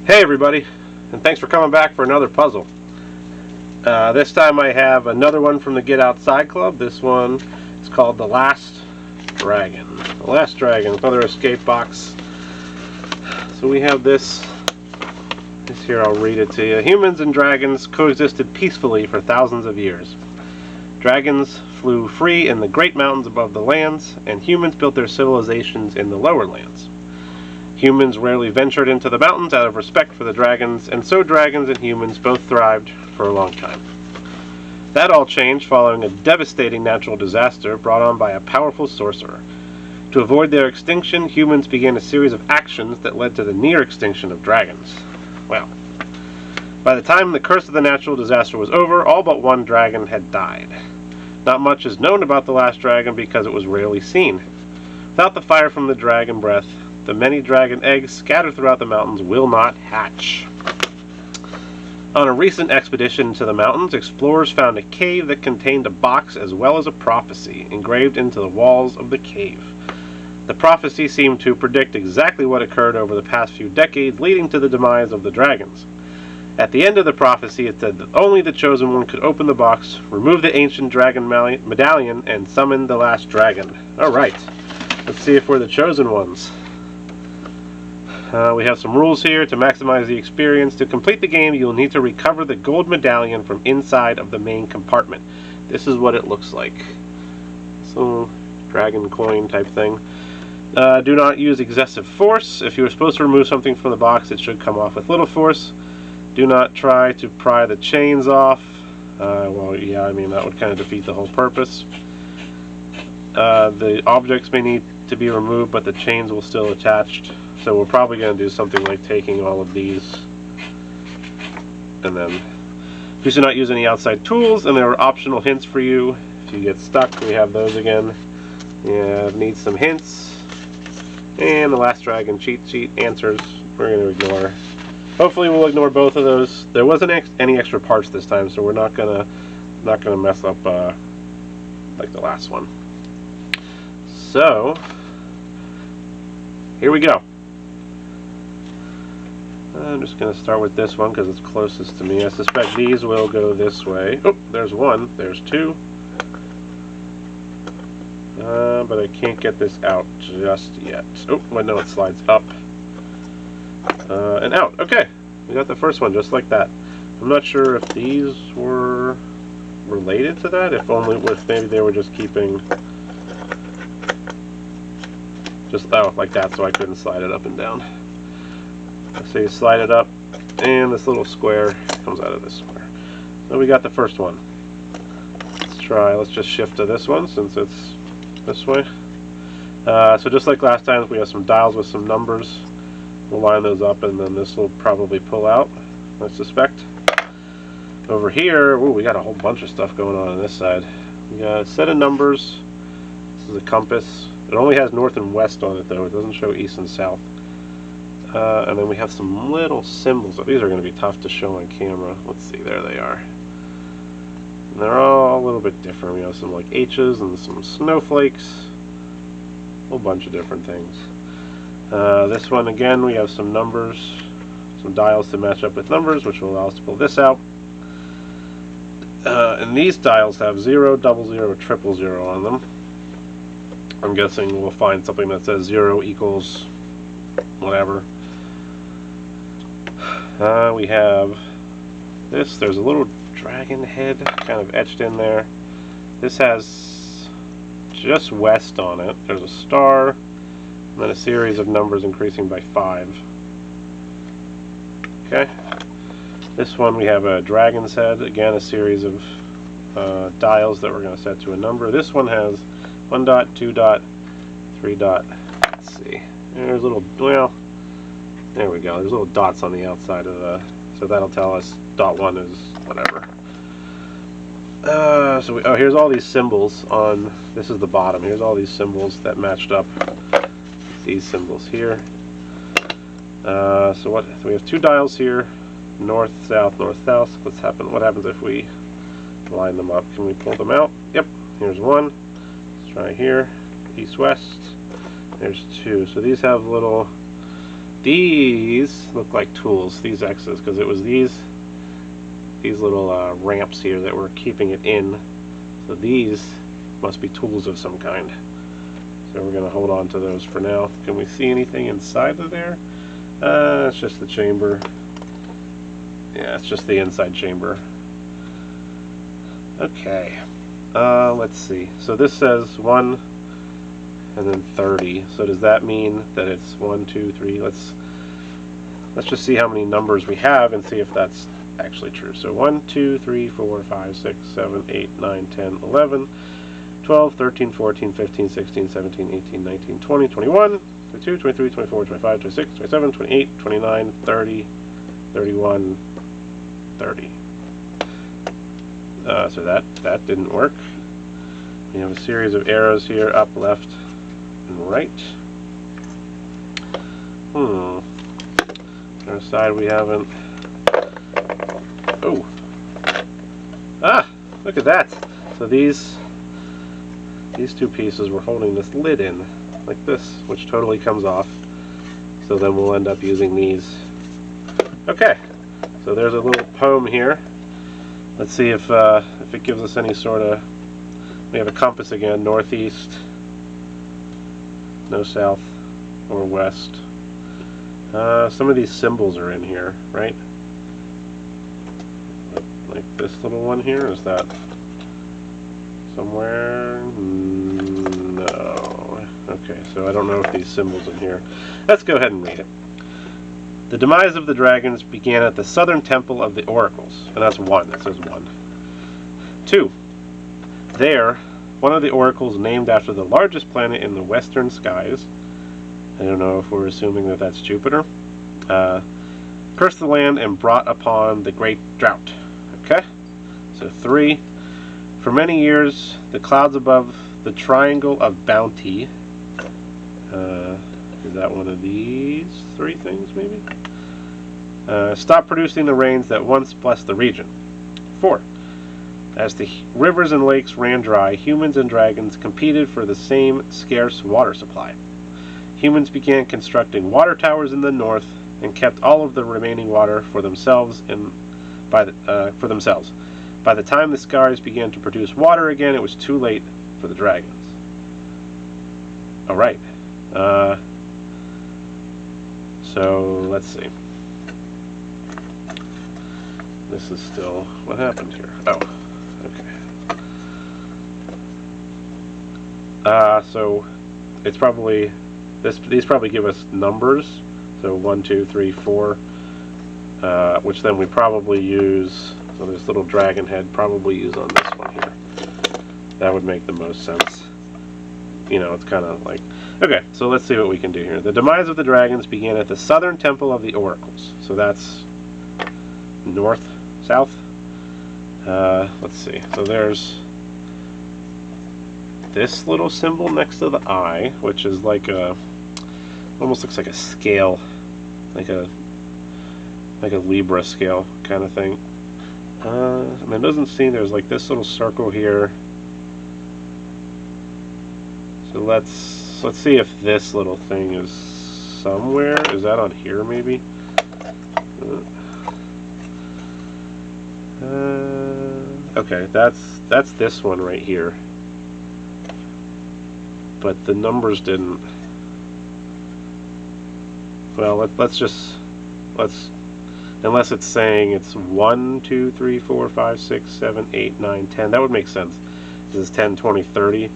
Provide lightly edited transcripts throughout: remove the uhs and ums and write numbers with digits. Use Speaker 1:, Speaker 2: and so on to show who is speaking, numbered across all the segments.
Speaker 1: Hey everybody, and thanks for coming back for another puzzle. This time I have another one from the Get Outside Club. This one is called The Last Dragon. The Last Dragon, another escape box. So we have this here, I'll read it to you. Humans and dragons coexisted peacefully for thousands of years. Dragons flew free in the great mountains above the lands, and humans built their civilizations in the lower lands. Humans rarely ventured into the mountains out of respect for the dragons, and so dragons and humans both thrived for a long time. That all changed following a devastating natural disaster brought on by a powerful sorcerer. To avoid their extinction, humans began a series of actions that led to the near extinction of dragons. Well, by the time the curse of the natural disaster was over, all but one dragon had died. Not much is known about the last dragon because it was rarely seen. Without the fire from the dragon breath, the many dragon eggs scattered throughout the mountains will not hatch. On a recent expedition to the mountains, explorers found a cave that contained a box as well as a prophecy engraved into the walls of the cave. The prophecy seemed to predict exactly what occurred over the past few decades, leading to the demise of the dragons. At the end of the prophecy, it said that only the chosen one could open the box, remove the ancient dragon medallion, and summon the last dragon. Alright, let's see if we're the chosen ones. We have some rules here to maximize the experience. To complete the game, you'll need to recover the gold medallion from inside of the main compartment. This is what it looks like. So, dragon coin type thing. Do not use excessive force. If you are supposed to remove something from the box, it should come off with little force. Do not try to pry the chains off. Well, yeah, I mean, that would kind of defeat the whole purpose. The objects may need to be removed, but the chains will still attach. So we're probably going to do something like taking all of these. And then, please do not use any outside tools, and there are optional hints for you. If you get stuck, we have those again. Yeah, need some hints. And the last dragon cheat sheet answers we're going to ignore. Hopefully we'll ignore both of those. There wasn't any extra parts this time, so we're not gonna mess up like the last one. So here we go. I'm just going to start with this one because it's closest to me. I suspect these will go this way. Oh, there's one. There's two. But I can't get this out just yet. Oh, well, no, it slides up. And out. Okay. We got the first one just like that. I'm not sure if these were related to that. If maybe they were just keeping... like that, so I couldn't slide it up and down. So you slide it up, and this little square comes out of this square. So we got the first one. Let's just shift to this one since it's this way. So just like last time, we have some dials with some numbers. We'll line those up, and then this will probably pull out, I suspect. Over here, ooh, we got a whole bunch of stuff going on this side. We got a set of numbers. This is a compass. It only has north and west on it, though. It doesn't show east and south. And then we have some little symbols. These are going to be tough to show on camera. Let's see, there they are. And they're all a little bit different. We have some like H's and some snowflakes. A whole bunch of different things. This one, again, we have some numbers, some dials to match up with numbers, which will allow us to pull this out. And these dials have 0, 00, 000 on them. I'm guessing we'll find something that says 0 equals whatever. We have this. There's a little dragon head kind of etched in there. This has just west on it. There's a star, and then a series of numbers increasing by 5. Okay. This one we have a dragon's head. Again, a series of dials that we're going to set to a number. This one has 1 dot, 2 dot, 3 dot. Let's see. There's little, well, there we go. There's little dots on the outside of the, so that'll tell us dot 1 is whatever. Here's all these symbols on, this is the bottom. Here's all these symbols that matched up with these symbols here. So we have 2 dials here, north, south, north, south. What happens if we line them up? Can we pull them out? Yep. Here's one. Let's try here. East, west. There's 2. So these have little these look like tools, these X's, because it was these little ramps here that were keeping it in. So these must be tools of some kind. So we're going to hold on to those for now. Can we see anything inside of there? It's just the chamber. Yeah, it's just the inside chamber. Okay. Let's see. So this says 1 and then 30. So does that mean that it's 1, 2, 3? Let's just see how many numbers we have and see if that's actually true. So 1, 2, 3, 4, 5, 6, 7, 8, 9, 10, 11, 12, 13, 14, 15, 16, 17, 18, 19, 20, 21, 22, 23, 24, 25, 26, 27, 28, 29, 30, 31, 30. So that didn't work. We have a series of arrows here, up, left, and right. On our side we haven't. Oh! Ah! Look at that! So these two pieces were holding this lid in, like this, which totally comes off. So then we'll end up using these. Okay, so there's a little poem here. Let's see if it gives us any sort of. We have a compass again, northeast, no south or west. Some of these symbols are in here, right? Like this little one here, is that somewhere? No. Okay, so I don't know if these symbols in here. Let's go ahead and read it. The demise of the dragons began at the southern temple of the oracles, and that's 1. It says 1. 2. There, one of the oracles named after the largest planet in the western skies. I don't know if we're assuming that that's Jupiter. Cursed the land and brought upon the great drought. Okay? So 3. For many years, the clouds above the triangle of bounty. Is that one of these 3 things, maybe? Stopped producing the rains that once blessed the region. 4. As the rivers and lakes ran dry, humans and dragons competed for the same scarce water supply. Humans began constructing water towers in the north and kept all of the remaining water for themselves. By the time the skies began to produce water again, it was too late for the dragons. All right. So let's see. This is still what happened here. Oh, okay. So it's probably these probably give us numbers. So 1, 2, 3, 4, which then we probably use. So this little dragon head probably use on this one here. That would make the most sense. You know, it's kind of like. Okay, so let's see what we can do here. The demise of the dragons began at the southern temple of the oracles. So that's north, south. Let's see. So there's this little symbol next to the eye, which is like a, almost looks like a scale, like a Libra scale kind of thing. I mean, it doesn't seem, there's like this little circle here. So let's see if this little thing is somewhere. Is that on here maybe? Okay, that's this one right here. But the numbers didn't. Well, let's unless it's saying it's 1, 2, 3, 4, 5, 6, 7, 8, 9, 10. That would make sense. This is 10, 20, 30.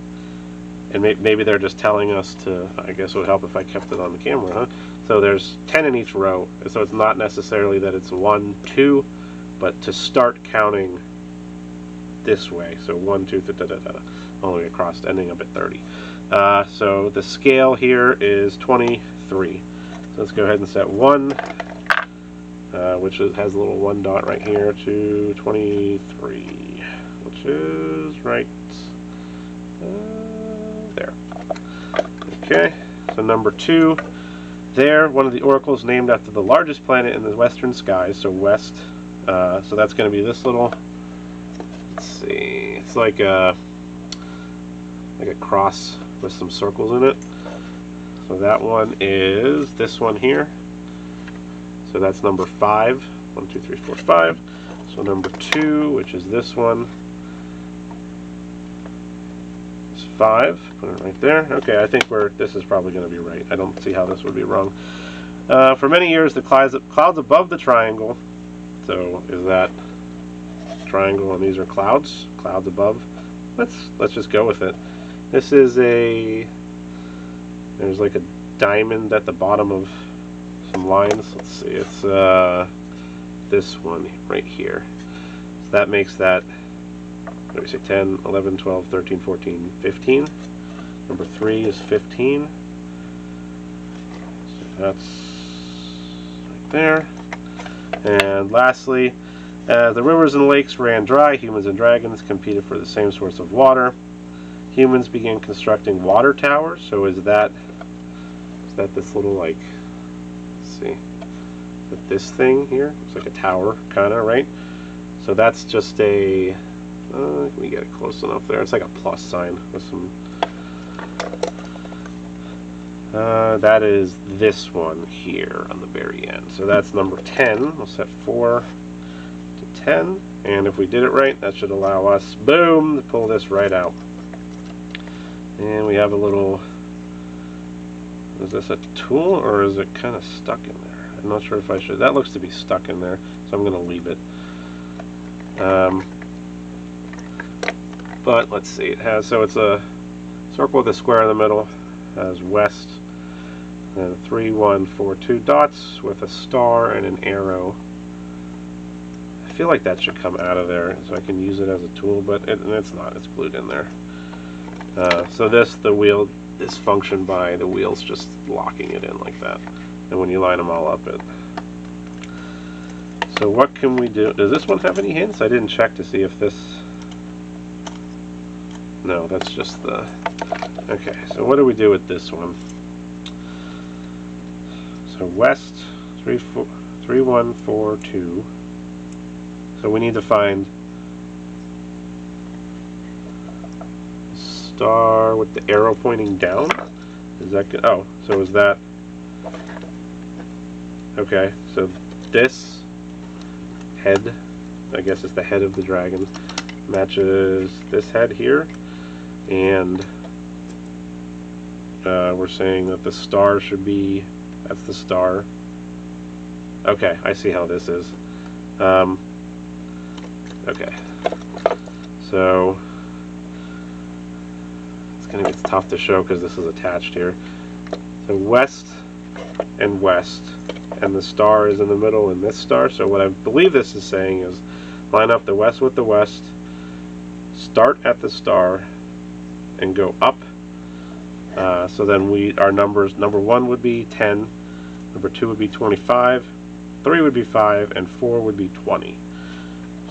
Speaker 1: And maybe they're just telling us to, I guess it would help if I kept it on the camera, huh? So there's 10 in each row. So it's not necessarily that it's 1, 2, but to start counting this way. So 1, 2, all the way across, ending up at 30. So the scale here is 23. So let's go ahead and set 1, which has a little 1 dot right here, to 23, which is right there. Okay, so number 2, there, one of the oracles named after the largest planet in the western skies, so west. So that's going to be this little, let's see, it's like a cross with some circles in it. So that one is this one here. So that's number 5. 1, 2, 3, 4, 5. So number 2, which is this one, is 5. Put it right there. Okay, I think this is probably going to be right. I don't see how this would be wrong. For many years, the clouds above the triangle. So is that triangle and these are clouds? Clouds above. Let's just go with it. This is there's like a diamond at the bottom of some lines. Let's see. It's this one right here. So that makes that, what do we say, 10, 11, 12, 13, 14, 15. Number 3 is 15. So that's right there. And lastly, the rivers and lakes ran dry. Humans and dragons competed for the same source of water. Humans began constructing water towers. So is that this little, like, let's see, this thing here? It's like a tower, kind of, right? So that's just a, can we get it close enough there? It's like a plus sign with some, that is this one here on the very end. So that's number 10. We'll set 4 to 10. And if we did it right, that should allow us, boom, to pull this right out. And we have a little, is this a tool or is it kind of stuck in there? I'm not sure if I should. That looks to be stuck in there, so I'm going to leave it. But let's see, it has, so it's a circle with a square in the middle, has west, and 3, 1, 4, 2 dots with a star and an arrow. I feel like that should come out of there so I can use it as a tool, but it's not, it's glued in there. So this function by the wheels just locking it in like that. And when you line them all up, so what can we do? Does this one have any hints? I didn't check to see if this, no, that's just the, okay, so what do we do with this one? So west, 3, 1, 4, 2. So we need to find a star with the arrow pointing down. Is that good? Oh, so is that, okay, so this head, I guess it's the head of the dragon, matches this head here, and we're saying that the star should be, that's the star. Okay, I see how this is. Okay, so it's tough to show because this is attached here. So west and west, and the star is in the middle in this star. So what I believe this is saying is line up the west with the west, start at the star, and go up. So then our numbers, number 1 would be 10, number 2 would be 25, 3 would be 5, and 4 would be 20.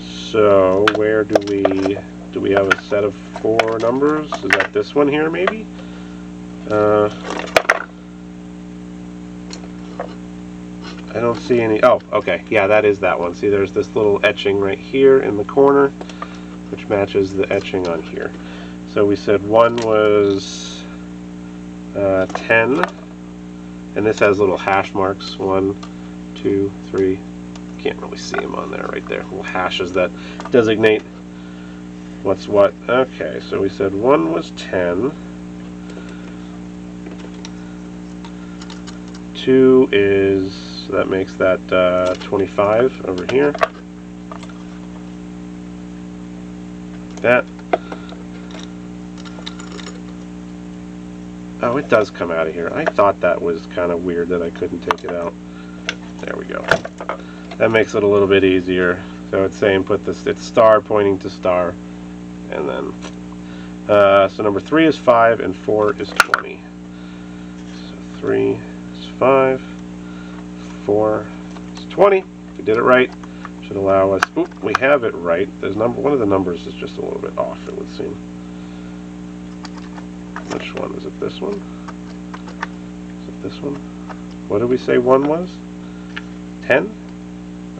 Speaker 1: So where do we have a set of 4 numbers? Is that this one here maybe? I don't see any. Oh, okay. Yeah, that is that one. See, there's this little etching right here in the corner, which matches the etching on here. So we said 1 was 10, and this has little hash marks. 1, 2, 3. Can't really see them on there right there. Little hashes that designate what's what. Okay, so we said 1 was 10. 2 is, so that makes that 25 over here. That. Oh, it does come out of here. I thought that was kind of weird that I couldn't take it out. There we go. That makes it a little bit easier. So it's saying put this, it's star pointing to star. And then, so number 3 is 5 and 4 is 20. So 3 is 5, 4 is 20. We did it right. Should allow us, oop, we have it right. There's one of the numbers is just a little bit off, it would seem. Which one? Is it this one? Is it this one? What did we say 1 was? 10?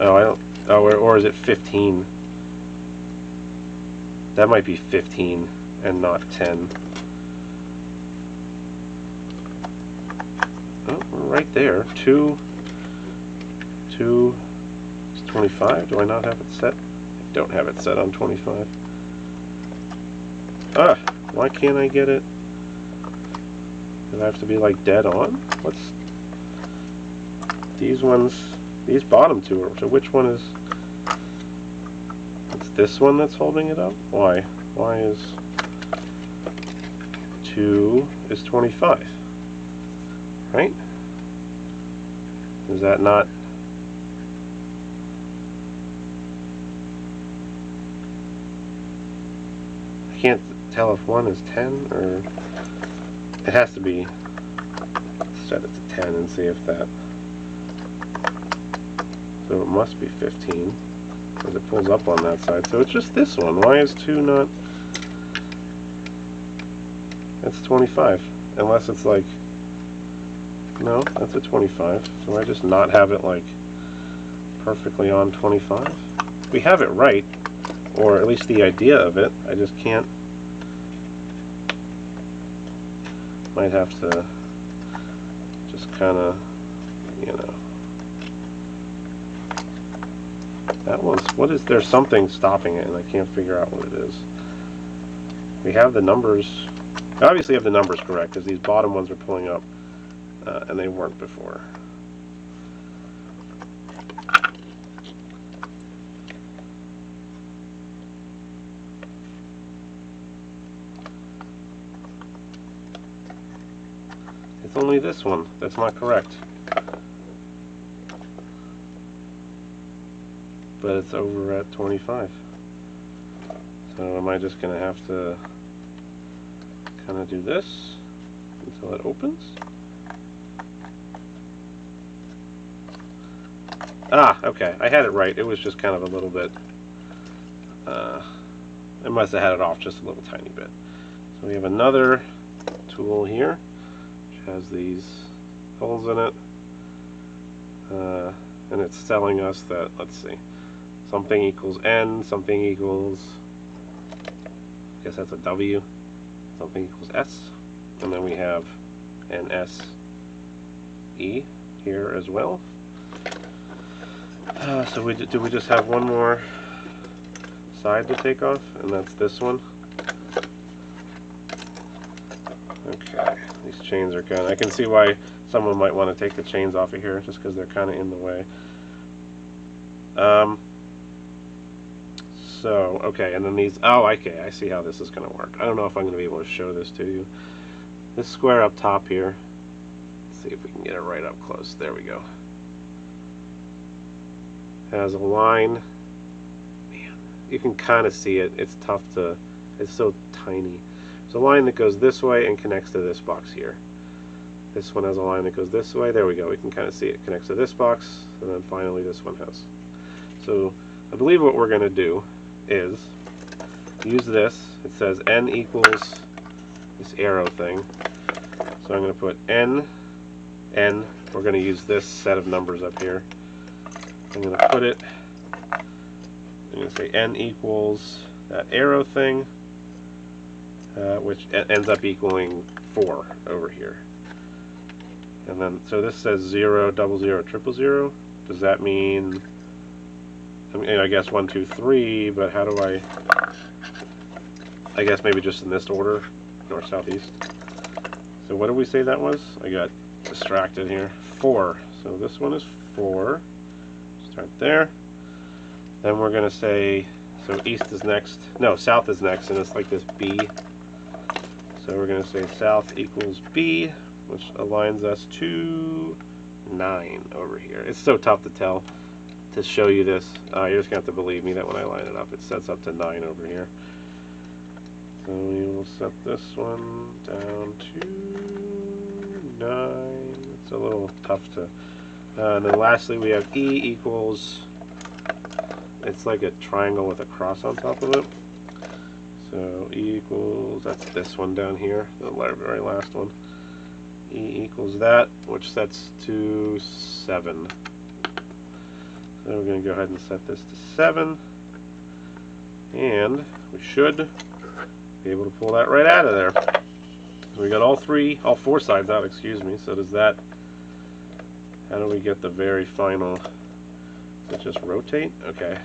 Speaker 1: Oh, I don't, oh, or is it 15? That might be 15 and not 10. Oh, we're right there. 2 2 is 25. Do I not have it set? I don't have it set on 25. Ah, why can't I get it? Do I have to be like dead on? What's these ones? These bottom two are. So which one is? It's this one that's holding it up. Why? Why is 2 is 25? Right? Is that not? I can't tell if 1 is 10 or it has to be. Set it to 10 and see if that. So it must be 15 because it pulls up on that side. So it's just this one. Why is 2 not? That's 25. Unless it's like. No, that's a 25. So I just not have it like perfectly on 25? We have it right, or at least the idea of it. I just can't. Might have to just kind of, you know. That one's, what is, there's something stopping it and I can't figure out what it is. We have the numbers, obviously have the numbers correct because these bottom ones are pulling up and they weren't before. It's only this one that's not correct. But it's over at 25. So am I just going to have to kind of do this until it opens? Ah, okay. I had it right. It was just kind of a little bit, I must have had it off just a little tiny bit. So we have another tool here, which has these holes in it. And it's telling us that, let's see, something equals N, something equals, I guess that's a W, something equals S, and then we have an S, E here as well. So do we just have one more side to take off, and that's this one? Okay, these chains are kind of, I can see why someone might want to take the chains off of here, just because they're kind of in the way. So, okay, and then these, oh, okay, I see how this is going to work. I don't know if I'm going to be able to show this to you. This square up top here, let's see if we can get it right up close. There we go. Has a line. Man, you can kind of see it. It's tough to, it's so tiny. There's a line that goes this way and connects to this box here. This one has a line that goes this way. There we go. We can kind of see it connects to this box, and then finally this one has. So I believe what we're going to do is use this. It says N equals this arrow thing. So I'm going to put N. We're going to use this set of numbers up here. I'm going to put it, I'm going to say N equals that arrow thing, which ends up equaling 4 over here. And then, so this says 0, 00, 000. Does that mean, I mean, I guess 1, 2, 3, but how do I guess maybe just in this order, north, south, east. So what did we say that was? I got distracted here. 4. So this one is 4. Start there. Then we're going to say, so east is next, no, south is next, and it's like this B. So we're going to say south equals B, which aligns us to 9 over here. It's so tough to tell, to show you this. You're just going to have to believe me that when I line it up, it sets up to 9 over here. So we will set this one down to 9. It's a little tough to... and then lastly we have E equals, it's like a triangle with a cross on top of it. So E equals, that's this one down here, the very last one. E equals that, which sets to 7. So we're going to go ahead and set this to 7. And we should be able to pull that right out of there. So we got all 4 sides out, excuse me. So does that, how do we get the very final it just rotate? Okay.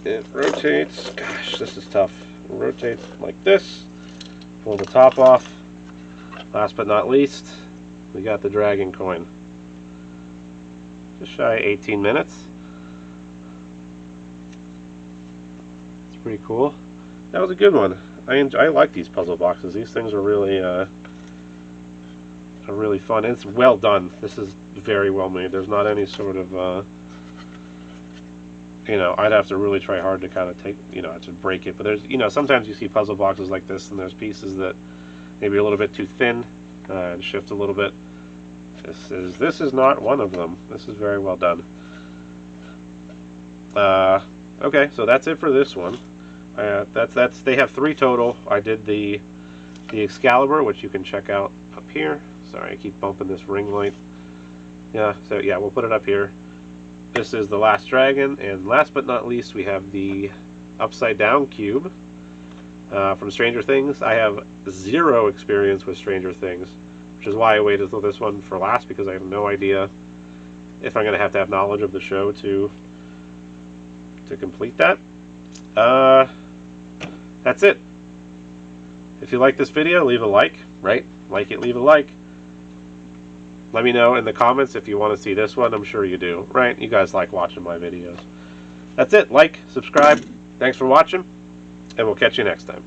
Speaker 1: It rotates. Gosh, this is tough. It rotates like this. Pull the top off. Last but not least, we got the dragon coin. Just shy of 18 minutes. It's pretty cool. That was a good one. I like these puzzle boxes. These things are really fun. And it's well done. This is very well made. There's not any sort of you know, I'd have to really try hard to kind of take, you know, to break it. But there's, you know, sometimes you see puzzle boxes like this, and there's pieces that maybe a little bit too thin and shift a little bit. This is not one of them. This is very well done. Okay, so that's it for this one. That's they have 3 total. I did the Excalibur, which you can check out up here. Sorry, I keep bumping this ring light. Yeah, so yeah, we'll put it up here. This is the Last Dragon, and last but not least, we have the Upside Down Cube from Stranger Things. I have 0 experience with Stranger Things, which is why I waited until this one for last, because I have no idea if I'm going to have knowledge of the show to complete that. That's it. If you like this video, leave a like, right? Like it, leave a like. Let me know in the comments if you want to see this one. I'm sure you do, right? You guys like watching my videos. That's it. Like, subscribe. Thanks for watching, and we'll catch you next time.